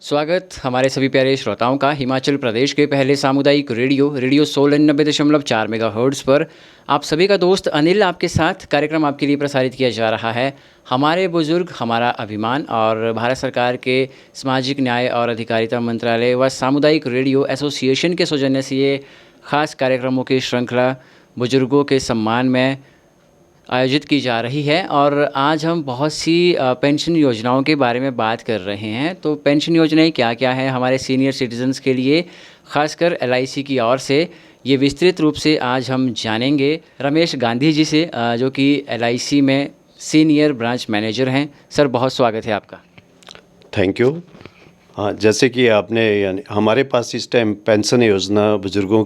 स्वागत हमारे सभी प्यारे श्रोताओं का हिमाचल प्रदेश के पहले सामुदायिक रेडियो सोल 90.4 मेगाहर्ट्ज़ पर आप सभी का दोस्त अनिल आपके साथ कार्यक्रम आपके लिए प्रसारित किया जा रहा है। हमारे बुजुर्ग हमारा अभिमान और भारत सरकार के सामाजिक न्याय और अधिकारिता मंत्रालय व सामुदायिक रेडियो एसोसिएशन के सौजन्य से ये खास कार्यक्रमों की श्रृंखला बुजुर्गों के सम्मान में आयोजित की जा रही है। और आज हम बहुत सी पेंशन योजनाओं के बारे में बात कर रहे हैं। तो पेंशन योजनाएं क्या क्या हैं हमारे सीनियर सिटीजन्स के लिए, खासकर एलआईसी की ओर से, ये विस्तृत रूप से आज हम जानेंगे रमेश गांधी जी से, जो कि एलआईसी में सीनियर ब्रांच मैनेजर हैं। सर, बहुत स्वागत है आपका। Thank you. हाँ, जैसे कि आपने यानी हमारे पास इस टाइम पेंशन योजना बुज़ुर्गों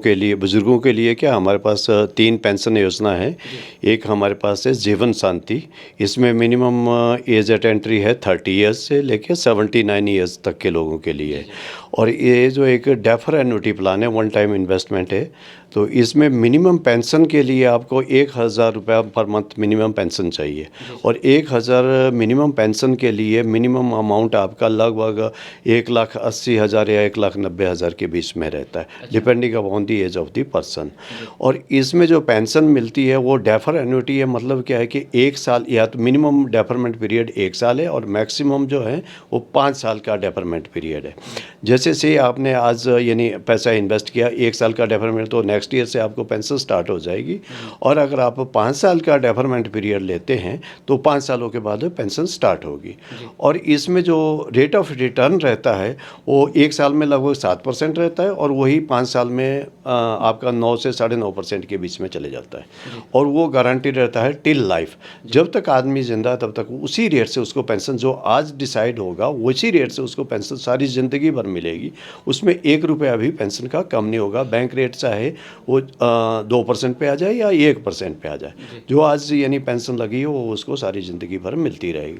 के लिए क्या हमारे पास 3 पेंशन योजना है। एक हमारे पास है जीवन शांति। इसमें मिनिमम एज एट एंट्री है 30 इयर्स से लेके 79 इयर्स तक के लोगों के लिए। और ये जो एक डेफर एन्युटी प्लान है, वन टाइम इन्वेस्टमेंट है। तो इसमें मिनिमम पेंशन के लिए आपको 1000 रुपया पर मंथ मिनिमम पेंशन चाहिए। और 1000 मिनिमम पेंशन के लिए मिनिमम अमाउंट आपका लगभग 1,80,000 या 1,90,000 के बीच में रहता है, depending upon the age of the person. और इसमें जो पेंशन मिलती है वो डेफर एन्युटी है। मतलब क्या है कि 1 साल, या तो मिनिमम डेफरमेंट पीरियड 1 साल है और मैक्सिमम जो है वो 5 साल का डेफरमेंट पीरियड है। जैसे से आपने आज यानी पैसा इन्वेस्ट किया, 1 साल का डेफरमेंट, तो नेक्स्ट ईयर से आपको पेंशन स्टार्ट हो जाएगी। और अगर आप 5 साल का डेफरमेंट पीरियड लेते हैं तो 5 सालों के बाद पेंशन स्टार्ट होगी। और इसमें जो रेट ऑफ रिटर्न रहता है वो 1 साल में लगभग 7% रहता है और वही 5 साल में आपका 9 से 9.5% के बीच में चले जाता है। और वो गारंटीड रहता है टिल लाइफ। जब तक आदमी जिंदा है तब तक उसी रेट से उसको पेंशन, जो आज डिसाइड होगा उसी रेट से उसको पेंशन सारी ज़िंदगी भर मिलेगी। उसमें 1 रुपया भी पेंशन का कम नहीं होगा। बैंक रेट चाहे वो 2% पे आ जाए या 1% पे आ जाए, जो आज यानी पेंशन लगी है वो उसको सारी ज़िंदगी भर मिलती रहेगी।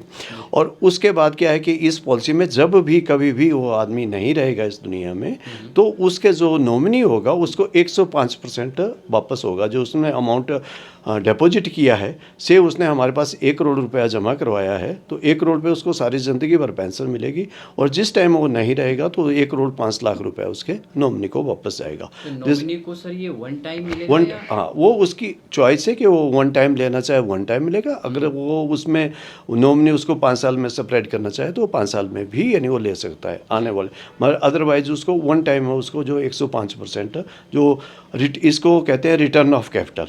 और उसके बाद क्या है कि इस पॉलिसी में जब भी कभी भी वो आदमी नहीं रहेगा इस दुनिया में, तो उसके जो नॉमिनी होगा उसको 105% वापस होगा। जो उसने अमाउंट डिपॉजिट किया है, से उसने हमारे पास 1 करोड़ रुपया जमा करवाया है, तो 1 करोड़ पे उसको सारी ज़िंदगी भर पेंशन मिलेगी। और जिस टाइम वो नहीं रहेगा तो 1 करोड़ 5 लाख रुपया उसके नॉमिनी को वापस जाएगा। तो नॉमिनी को सर ये वन टाइम मिलेगा या? हाँ, वो उसकी चॉइस है कि वो 1 टाइम लेना चाहे 1 टाइम मिलेगा। अगर वो उसमें नॉमिनी उसको 5 साल में सेपरेट करना चाहे तो वो 5 साल में भी यानी वो ले सकता है आने वाले, मगर अदरवाइज उसको 1 टाइम है, उसको जो 105% जो इसको कहते हैं रिटर्न ऑफ कैपिटल।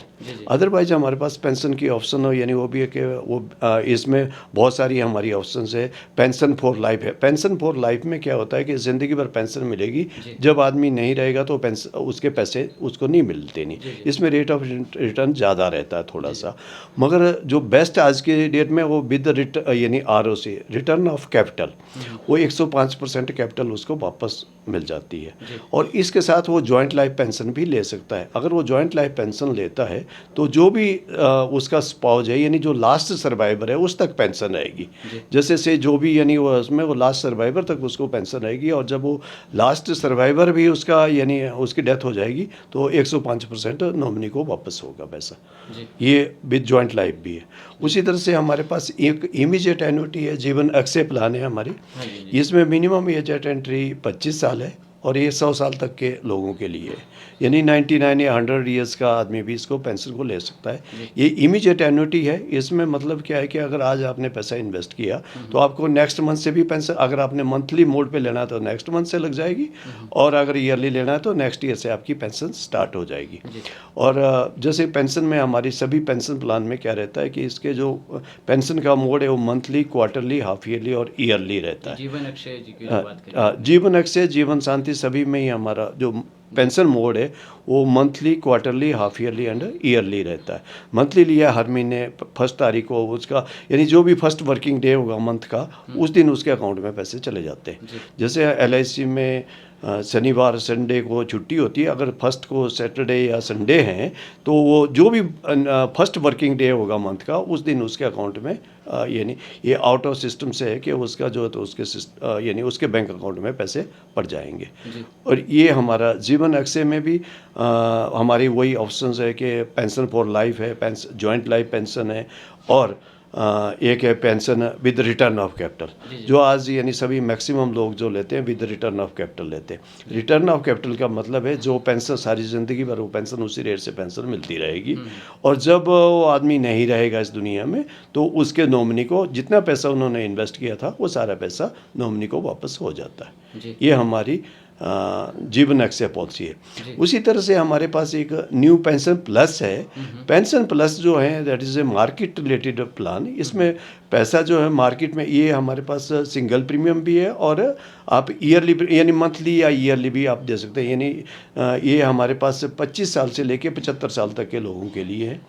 अदरवाइज हमारे पास पेंशन की ऑप्शन हो, यानी वो भी है कि वो इसमें बहुत सारी हमारी ऑप्शंस है। पेंशन फॉर लाइफ है। पेंशन फॉर लाइफ में क्या होता है कि ज़िंदगी भर पेंशन मिलेगी। जब आदमी नहीं रहेगा तो पेंशन उसके पैसे उसको नहीं मिलते नहीं। इसमें रेट ऑफ रिटर्न ज़्यादा रहता है थोड़ा सा, मगर जो बेस्ट आज के डेट में वो विद यानी ROC रिटर्न ऑफ कैपिटल, वो 105% कैपिटल उसको वापस मिल जाती है। और इसके साथ वो जॉइंट लाइफ पेंशन भी ले सकता है। अगर वो जॉइंट लाइफ पेंशन लेता है तो जो भी उसका स्पाउस है, यानी जो लास्ट सर्वाइवर है, उस तक पेंशन रहेगी। जैसे से जो भी यानी वो उसमें वो लास्ट सर्वाइवर तक उसको पेंशन रहेगी। और जब वो लास्ट सर्वाइवर भी उसका यानी उसकी डेथ हो जाएगी तो 105% नॉमिनी को वापस होगा पैसा। ये विद जॉइंट लाइफ भी है। उसी तरह से हमारे पास एक इमीडिएट एन्युटी है, जीवन अक्षय प्लान है हमारी। इसमें मिनिमम एज एट एंट्री 25 साल है और ये 100 साल तक के लोगों के लिए है, यानी 99 या 100 ईयर्स का आदमी भी इसको पेंशन को ले सकता है। ये इमीडिएट एन्युटी है। इसमें मतलब क्या है कि अगर आज आपने पैसा इन्वेस्ट किया तो आपको नेक्स्ट मंथ से भी पेंशन, अगर आपने मंथली मोड पे लेना है तो नेक्स्ट मंथ से लग जाएगी, और अगर ईयरली लेना है तो नेक्स्ट ईयर से आपकी पेंशन स्टार्ट हो जाएगी। और जैसे पेंशन में हमारी सभी पेंशन प्लान में क्या रहता है कि इसके जो पेंशन का मोड है वो मंथली, क्वार्टरली, हाफ ईयरली और ईयरली रहता है। जीवन अक्षय जी की जो बात करें, जीवन अक्षय, जीवन शांति, सभी में ही हमारा जो पेंशन मोड है वो monthly, quarterly, half yearly and yearly रहता है। मंथली लिया हर महीने फर्स्ट तारीख को उसका, यानी जो भी फर्स्ट वर्किंग डे होगा मंथ का, उस दिन उसके अकाउंट में पैसे चले जाते हैं। जैसे LIC में शनिवार संडे को छुट्टी होती है, अगर फर्स्ट को सैटरडे या संडे हैं तो वो जो भी फर्स्ट वर्किंग डे होगा मंथ का, उस दिन उसके अकाउंट में यानी ये आउट ऑफ सिस्टम से है कि उसका जो है तो उसके यानी उसके बैंक अकाउंट में पैसे पड़ जाएंगे। और ये हमारा जीवन अक्षय में भी हमारी वही ऑप्शंस है कि पेंशन फॉर लाइफ है, जॉइंट लाइफ पेंशन है, और एक है pension with return of capital, जो आज यानी सभी मैक्सिमम लोग जो लेते हैं विद रिटर्न ऑफ कैपिटल लेते हैं। रिटर्न ऑफ कैपिटल का मतलब है जो पेंशन सारी ज़िंदगी भर वो पेंशन उसी रेट से पेंशन मिलती रहेगी, और जब वो आदमी नहीं रहेगा इस दुनिया में तो उसके नॉमिनी को जितना पैसा उन्होंने इन्वेस्ट किया था वो सारा पैसा नॉमिनी को वापस हो जाता है। ये हमारी जीवन अक्षय पॉलिसी है। उसी तरह से हमारे पास एक न्यू पेंशन प्लस है। पेंशन प्लस जो है that is a market related plan. इसमें पैसा जो है मार्केट में, ये हमारे पास सिंगल प्रीमियम भी है और आप ईयरली यानी मंथली या ईयरली भी आप दे सकते हैं। यानी ये हमारे पास 25 साल से लेके 75 साल तक के लोगों के लिए है।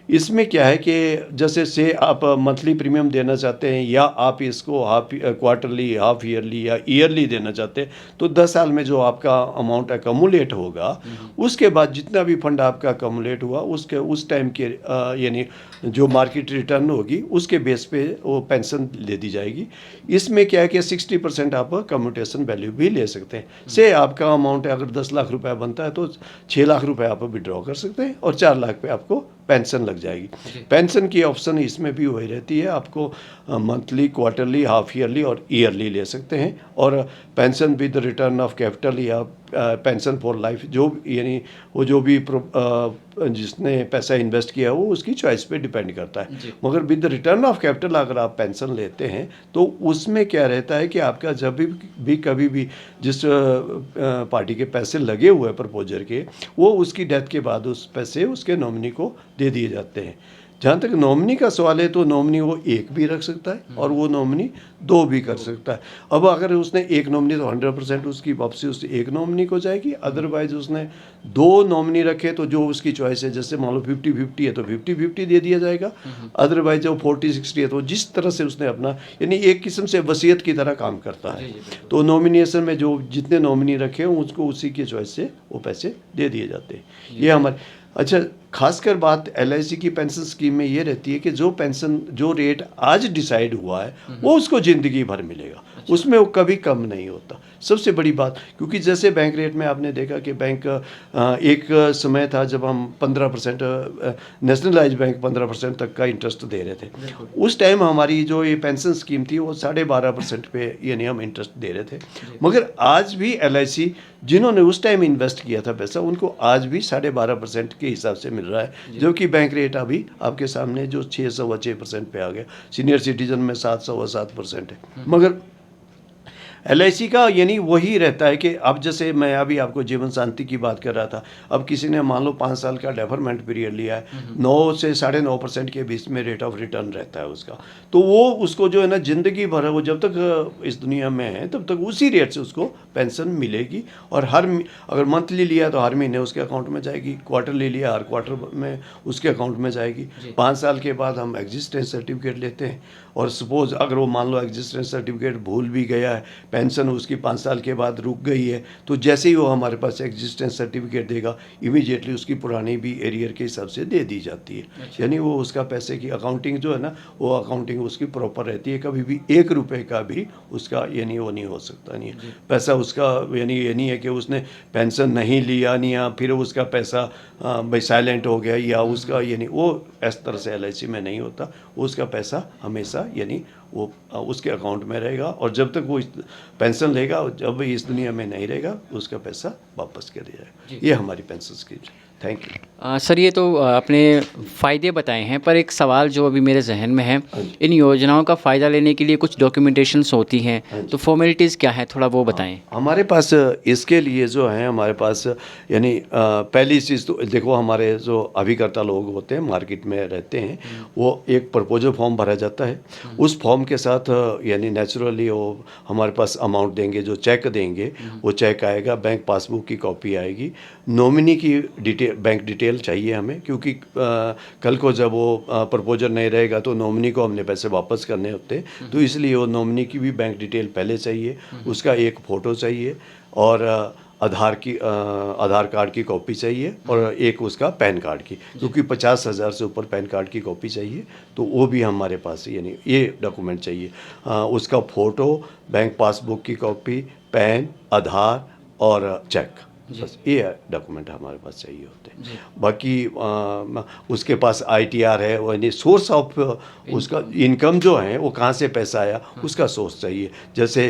इसमें क्या है कि जैसे से आप मंथली प्रीमियम देना चाहते हैं या आप इसको हाफ क्वार्टरली, हाफ ईयरली या ईयरली देना चाहते हैं, तो 10 साल में जो आपका अमाउंट अकमुलेट होगा उसके बाद जितना भी फंड आपका अकमुलेट हुआ उसके उस टाइम के यानी जो मार्केट रिटर्न होगी उसके बेस पे वो पेंशन दे दी जाएगी। इसमें क्या है कि 60% आप कम्यूटेशन वैल्यू भी ले सकते हैं। से आपका अमाउंट अगर 10 लाख रुपए बनता है तो 6 लाख रुपए आप विड्रॉ कर सकते हैं और 4 लाख पे आपको पेंशन लग जाएगी। पेंशन की ऑप्शन इसमें भी वही रहती है, आपको मंथली, क्वार्टरली, हाफ ईयरली और ईयरली ले सकते हैं। और pension with return of capital या पेंशन फॉर लाइफ, जो यानी वो जो भी जिसने पैसा इन्वेस्ट किया वो उसकी चॉइस पे डिपेंड करता है। मगर विद रिटर्न ऑफ कैपिटल अगर आप पेंशन लेते हैं तो उसमें क्या रहता है कि आपका जब भी कभी भी जिस पार्टी के पैसे लगे हुए हैं प्रपोजर के, वो उसकी डेथ के बाद उस पैसे उसके नॉमिनी को दे दिए जाते हैं। जहाँ तक नॉमिनी का सवाल है तो नॉमिनी वो एक भी रख सकता है और वो नॉमिनी 2 भी कर सकता है। अब अगर उसने एक नॉमिनी तो 100% उसकी वापसी उस एक नॉमिनी को जाएगी। अदरवाइज उसने 2 नॉमिनी रखे तो जो उसकी चॉइस है, जैसे मान लो 50-50 है तो 50-50 दे दिया जाएगा। अदरवाइज जो 40-60 है तो जिस तरह से उसने अपना, यानी एक किस्म से वसीयत की तरह काम करता है। तो नॉमिनेशन में जो जितने नॉमिनी रखे हों उसको उसी की चॉइस से वो पैसे दे दिए जाते हैं। ये हमारे अच्छा, खासकर बात LIC की पेंशन स्कीम में ये रहती है कि जो पेंशन जो रेट आज डिसाइड हुआ है वो उसको ज़िंदगी भर मिलेगा। उसमें वो कभी कम नहीं होता। सबसे बड़ी बात, क्योंकि जैसे बैंक रेट में आपने देखा कि बैंक एक समय था जब हम 15% नेशनलाइज बैंक 15% तक का इंटरेस्ट दे रहे थे। उस टाइम हमारी जो ये पेंशन स्कीम थी वो 12.5% पे यानी हम इंटरेस्ट दे रहे थे। मगर आज भी LIC जिन्होंने उस टाइम इन्वेस्ट किया था पैसा, उनको आज भी 12.5% के हिसाब से मिल रहा है, जो कि बैंक रेट अभी आपके सामने जो 6% पे आ गया। सीनियर सिटीजन में 7% है। मगर LIC का यानी वही रहता है कि अब जैसे मैं अभी आपको जीवन शांति की बात कर रहा था, अब किसी ने मान लो 5 साल का डेफरमेंट पीरियड लिया है, 9 से 9.5% के बीच में रेट ऑफ रिटर्न रहता है उसका, तो वो उसको जो है ना ज़िंदगी भर वो जब तक इस दुनिया में है तब तक उसी रेट से उसको पेंशन मिलेगी। और अगर मंथली लिया तो हर महीने उसके अकाउंट में जाएगी, क्वार्टरली लिया हर क्वार्टर में उसके अकाउंट में जाएगी। 5 साल के बाद हम एग्जिस्टेंस सर्टिफिकेट लेते हैं, और सपोज़ अगर वो मान लो एग्जिस्टेंस सर्टिफिकेट भूल भी गया है, पेंशन उसकी 5 साल के बाद रुक गई है, तो जैसे ही वो हमारे पास एग्जिस्टेंस सर्टिफिकेट देगा इमीडिएटली उसकी पुरानी भी एरियर के हिसाब से दे दी जाती है। यानी वो उसका पैसे की अकाउंटिंग जो है ना, वो अकाउंटिंग उसकी प्रॉपर रहती है। कभी भी 1 रुपये का भी उसका यानी वो नहीं हो सकता, नहीं है पैसा उसका, यानी ये नहीं है कि उसने पेंशन नहीं लिया नहीं या फिर उसका पैसा भाई साइलेंट हो गया या उसका, यानी वो इस तरह से LIC में नहीं होता। उसका पैसा हमेशा यानी वो उसके अकाउंट में रहेगा, और जब तक वो पेंशन लेगा, जब इस दुनिया में नहीं रहेगा, उसका पैसा वापस कर दिया जाएगा। ये हमारी पेंशन स्कीम है। Thank you. सर, ये तो आपने फ़ायदे बताए हैं, पर एक सवाल जो अभी मेरे जहन में है, इन योजनाओं का फ़ायदा लेने के लिए कुछ डॉक्यूमेंटेशंस होती हैं, तो फॉर्मेलिटीज़ क्या है, थोड़ा वो बताएं। हमारे पास इसके लिए जो है हमारे पास यानी पहली चीज़ तो देखो, हमारे जो अभिकर्ता लोग होते हैं मार्केट में रहते हैं, वो एक प्रपोजल फॉर्म भरा जाता है। उस फॉर्म के साथ यानी नेचुरली वो हमारे पास अमाउंट देंगे, जो चेक देंगे वो चेक आएगा, बैंक पासबुक की कॉपी आएगी, नॉमिनी की डिटेल, बैंक डिटेल चाहिए हमें, क्योंकि कल को जब वो प्रपोजर नहीं रहेगा तो नॉमिनी को हमने पैसे वापस करने होते हैं, तो इसलिए वो नॉमिनी की भी बैंक डिटेल पहले चाहिए, उसका एक फ़ोटो चाहिए, और आधार कार्ड की कॉपी चाहिए, और एक उसका पैन कार्ड की, क्योंकि 50,000 से ऊपर पैन कार्ड की कॉपी चाहिए, तो वो भी हमारे पास यानी ये डॉक्यूमेंट चाहिए। उसका फ़ोटो, बैंक पासबुक की कॉपी, पैन, आधार और चेक, बस ये डॉक्यूमेंट हमारे पास चाहिए होते हैं। बाकी उसके पास ITR है, वो यानी सोर्स ऑफ उसका इनकम जो है वो कहाँ से पैसा आया उसका सोर्स चाहिए। जैसे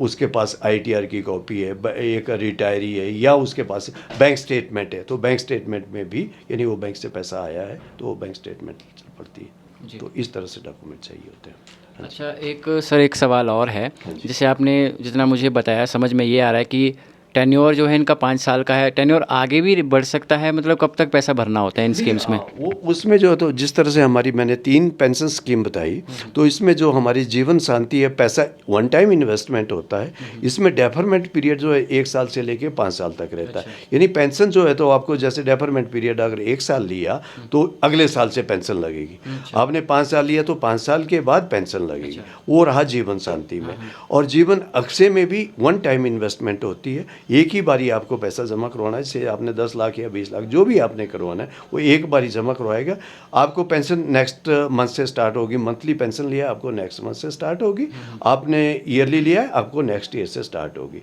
उसके पास ITR की कॉपी है, एक रिटायरी है, या उसके पास बैंक स्टेटमेंट है, तो बैंक स्टेटमेंट में भी यानी वो बैंक से पैसा आया है तो वो बैंक स्टेटमेंट पड़ती है। तो इस तरह से डॉक्यूमेंट चाहिए होते हैं। अच्छा, एक सर एक सवाल और है। जैसे आपने जितना मुझे बताया समझ में ये आ रहा है कि टेन्योर जो है इनका 5 साल का है, टेन्योर आगे भी बढ़ सकता है, मतलब कब तक पैसा भरना होता है इन स्कीम्स में? वो उसमें जो है तो जिस तरह से हमारी मैंने 3 पेंशन स्कीम बताई, तो इसमें जो हमारी जीवन शांति है, पैसा वन टाइम इन्वेस्टमेंट होता है। इसमें डेफरमेंट पीरियड जो है 1 साल से लेके 5 साल तक रहता है। यानी पेंशन जो है तो आपको जैसे डेफरमेंट पीरियड अगर 1 साल लिया तो अगले साल से पेंशन लगेगी। आपने 5 साल लिया तो 5 साल के बाद पेंशन लगेगी। वो रहा जीवन शांति में। और जीवन अक्षय में भी वन टाइम इन्वेस्टमेंट होती है। एक ही बारी आपको पैसा जमा करवाना है। जैसे आपने 10 लाख या 20 लाख जो भी आपने करवाना है वो एक बारी जमा करवाएगा। आपको पेंशन नेक्स्ट मंथ से स्टार्ट होगी। मंथली पेंशन लिया आपको नेक्स्ट मंथ से स्टार्ट होगी। आपने ईयरली लिया है आपको नेक्स्ट ईयर से स्टार्ट होगी।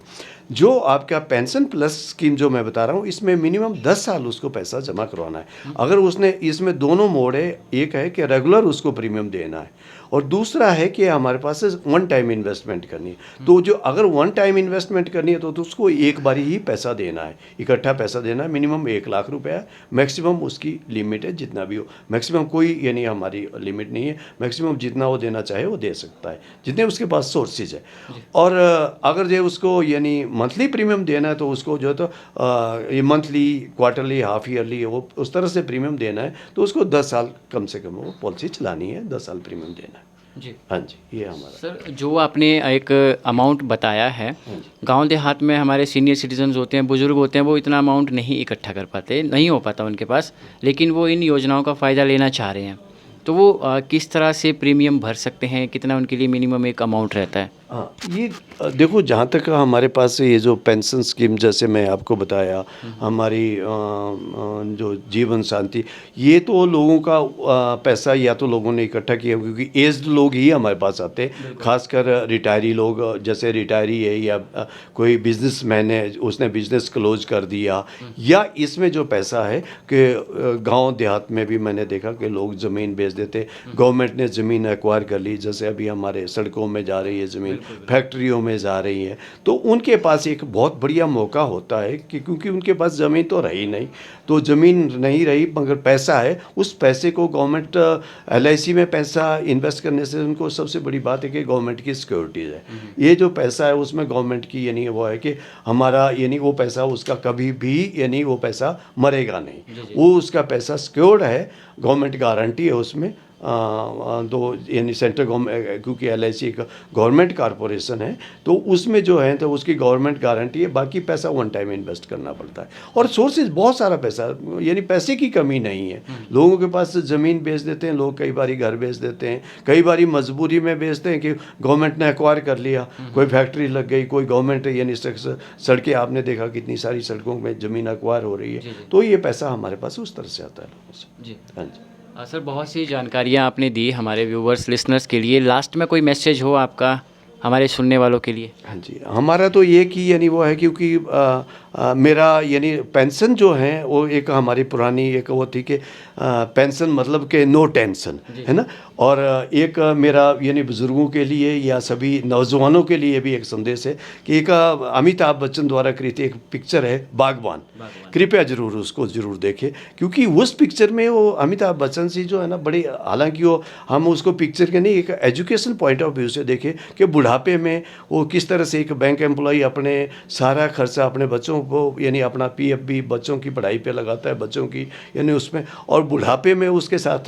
जो आपका पेंशन प्लस स्कीम जो मैं बता रहा हूँ इसमें मिनिमम 10 साल उसको पैसा जमा करवाना है। अगर उसने इसमें दोनों मोड है, एक है कि रेगुलर उसको प्रीमियम देना है और दूसरा है कि हमारे पास वन टाइम इन्वेस्टमेंट करनी है। तो जो अगर वन टाइम इन्वेस्टमेंट करनी है तो उसको एक बारी ही पैसा देना है, इकट्ठा पैसा देना है। मिनिमम 1 लाख रुपया है, मैक्सिमम उसकी लिमिट है जितना भी हो। मैक्सिमम कोई यानी हमारी लिमिट नहीं है, मैक्सिमम जितना वो देना चाहे वो दे सकता है, जितने उसके पास सोर्सेज है। और अगर जो उसको यानी मंथली प्रीमियम देना है तो उसको जो है तो ये मंथली, क्वार्टरली, हाफ ईयरली वो उस तरह से प्रीमियम देना है। तो उसको 10 साल कम से कम वो पॉलिसी चलानी है, 10 साल प्रीमियम देना है। जी हाँ जी, ये हमारा सर, जो आपने एक अमाउंट बताया है, गांव देहात में हमारे सीनियर सिटीजन्स होते हैं, बुजुर्ग होते हैं, वो इतना अमाउंट नहीं इकट्ठा कर पाते, नहीं हो पाता उनके पास, लेकिन वो इन योजनाओं का फ़ायदा लेना चाह रहे हैं। तो वो किस तरह से प्रीमियम भर सकते हैं, कितना उनके लिए मिनिमम एक अमाउंट रहता है? हाँ, ये देखो जहाँ तक हमारे पास ये जो पेंशन स्कीम जैसे मैं आपको बताया, हमारी जो जीवन शांति, ये तो लोगों का पैसा या तो लोगों ने इकट्ठा किया क्योंकि एज्ड लोग ही हमारे पास आते हैं। खासकर रिटायरी लोग, जैसे रिटायरी है या कोई बिजनेसमैन है उसने बिजनेस क्लोज कर दिया, या इसमें जो पैसा है कि गांव देहात में भी मैंने देखा कि लोग ज़मीन बेच देते। गवर्नमेंट ने ज़मीन एक्वायर कर ली, जैसे अभी हमारे सड़कों में जा रही है ज़मीन, फैक्ट्रियों में जा रही है, तो उनके पास एक बहुत बढ़िया मौका होता है कि क्योंकि उनके पास ज़मीन तो रही नहीं, तो ज़मीन नहीं रही मगर पैसा है, उस पैसे को गवर्नमेंट LIC में पैसा इन्वेस्ट करने से उनको सबसे बड़ी बात है कि गवर्नमेंट की सिक्योरिटीज़ है। ये जो पैसा है उसमें गवर्नमेंट की यानी वो है कि हमारा यानी वो पैसा उसका कभी भी यानी वो पैसा मरेगा नहीं, वो उसका पैसा सिक्योर्ड है, गवर्नमेंट गारंटी है उसमें। तो यानी सेंट्रल गवर्नमेंट, क्योंकि LIC एक गवर्नमेंट कॉरपोरेशन है तो उसमें जो है तो उसकी गवर्नमेंट गारंटी है। बाकी पैसा वन टाइम इन्वेस्ट करना पड़ता है और सोर्सेज बहुत सारा पैसा, यानी पैसे की कमी नहीं है। लोगों के पास ज़मीन बेच देते हैं लोग, कई बारी घर बेच देते हैं, कई बारी मजबूरी में बेचते हैं कि गवर्नमेंट ने एक्वायर कर लिया, कोई फैक्ट्री लग गई, कोई गवर्नमेंट यानी सड़कें, आपने देखा कितनी सारी सड़कों में ज़मीन एक्वायर हो रही है, तो ये पैसा हमारे पास उस तरह से आता है लोगों से। जी हाँ जी सर, बहुत सी जानकारियाँ आपने दी हमारे व्यूवर्स लिसनर्स के लिए। लास्ट में कोई मैसेज हो आपका हमारे सुनने वालों के लिए? हाँ जी, हमारा तो ये कि यानी वो है क्योंकि मेरा यानी पेंशन जो है वो एक हमारी पुरानी एक वो थी कि पेंशन मतलब कि नो टेंशन, है ना। और एक मेरा यानी बुज़ुर्गों के लिए या सभी नौजवानों के लिए भी एक संदेश है कि एक अमिताभ बच्चन द्वारा कृत एक पिक्चर है बागबान, कृपया ज़रूर उसको ज़रूर देखें क्योंकि उस पिक्चर में वो अमिताभ बच्चन जी जो है ना बड़े, हालांकि वो हम उसको पिक्चर के नहीं एक एजुकेशन पॉइंट ऑफ व्यू से देखें कि बुढ़ापे में वो किस तरह से एक बैंक एम्प्लॉई अपने सारा खर्चा अपने बच्चों को यानी अपना PF भी बच्चों की पढ़ाई पे लगाता है, बच्चों की यानी उसमें, और बुढ़ापे में उसके साथ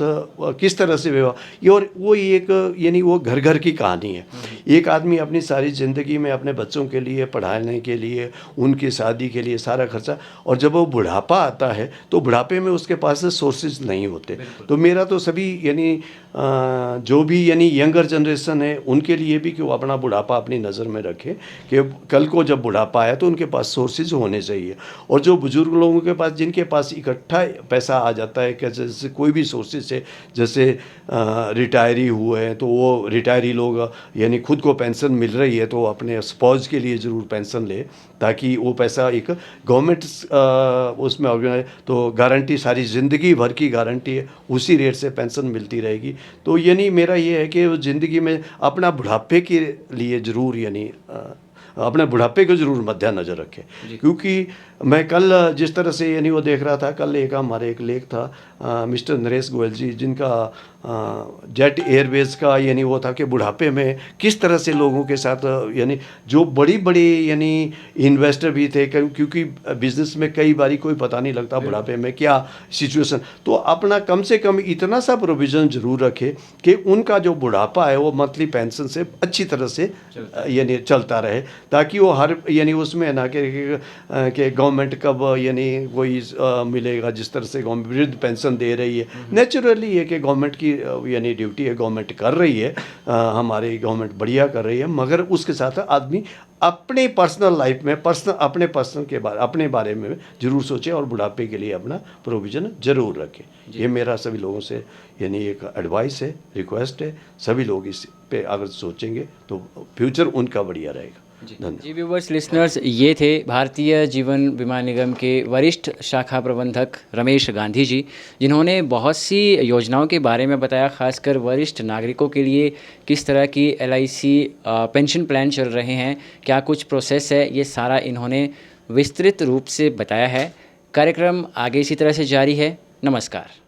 किस तरह से व्यवहार, ये और वो एक यानी वो घर घर की कहानी है। एक आदमी अपनी सारी ज़िंदगी में अपने बच्चों के लिए पढ़ाने के लिए, उनकी शादी के लिए सारा खर्चा, और जब वो बुढ़ापा आता है तो बुढ़ापे में उसके पास सोर्सेज नहीं होते। तो मेरा तो सभी यानी जो भी यानी यंगर जनरेशन है उनके लिए भी कि वो अपना बुढ़ापा अपनी नज़र में रखें कि कल को जब बुढ़ापा आया तो उनके पास सोर्सेज होने चाहिए। और जो बुज़ुर्ग लोगों के पास जिनके पास इकट्ठा पैसा आ जाता है कि जैसे कोई भी सोर्सेज से, जैसे रिटायरी हुए हैं तो वो रिटायरी लोग यानी खुद खुद को पेंशन मिल रही है तो अपने स्पाउस के लिए ज़रूर पेंशन ले, ताकि वो पैसा एक गवर्नमेंट उसमें ऑर्गेनाइज तो गारंटी सारी ज़िंदगी भर की गारंटी है, उसी रेट से पेंशन मिलती रहेगी। तो यानी मेरा ये है कि ज़िंदगी में अपना बुढ़ापे के लिए ज़रूर यानी अपने बुढ़ापे को ज़रूर मद्देनज़र रखें, क्योंकि मैं कल जिस तरह से यानी वो देख रहा था, कल हमारे एक लेख था मिस्टर नरेश गोयल जी, जिनका जेट एयरवेज का यानी वो था कि बुढ़ापे में किस तरह से लोगों के साथ यानी जो बड़ी बड़ी यानी इन्वेस्टर भी थे, क्योंकि बिज़नेस में कई बारी कोई पता नहीं लगता बुढ़ापे में क्या सिचुएशन, तो अपना कम से कम इतना सा प्रोविज़न ज़रूर रखे कि उनका जो बुढ़ापा है वो मंथली पेंशन से अच्छी तरह से यानी चलता रहे, ताकि वो हर यानी उसमें ना कि गवर्नमेंट कब यानी कोई मिलेगा, जिस तरह से गवर्नमेंट वृद्ध पेंशन दे रही है, नेचुरली है कि गवर्नमेंट की यानी ड्यूटी है, गवर्नमेंट कर रही है, हमारी गवर्नमेंट बढ़िया कर रही है, मगर उसके साथ आदमी अपने पर्सनल लाइफ में अपने बारे में ज़रूर सोचे और बुढ़ापे के लिए अपना प्रोविज़न ज़रूर रखें। ये मेरा सभी लोगों से यानी एक एडवाइस है, रिक्वेस्ट है, सभी लोग इस पे अगर सोचेंगे तो फ्यूचर उनका बढ़िया रहेगा। जी व्यूवर्स, लिसनर्स, ये थे भारतीय जीवन बीमा निगम के वरिष्ठ शाखा प्रबंधक रमेश गांधी जी, जिन्होंने बहुत सी योजनाओं के बारे में बताया, खासकर वरिष्ठ नागरिकों के लिए किस तरह की LIC पेंशन प्लान चल रहे हैं, क्या कुछ प्रोसेस है, ये सारा इन्होंने विस्तृत रूप से बताया है। कार्यक्रम आगे इसी तरह से जारी है। नमस्कार।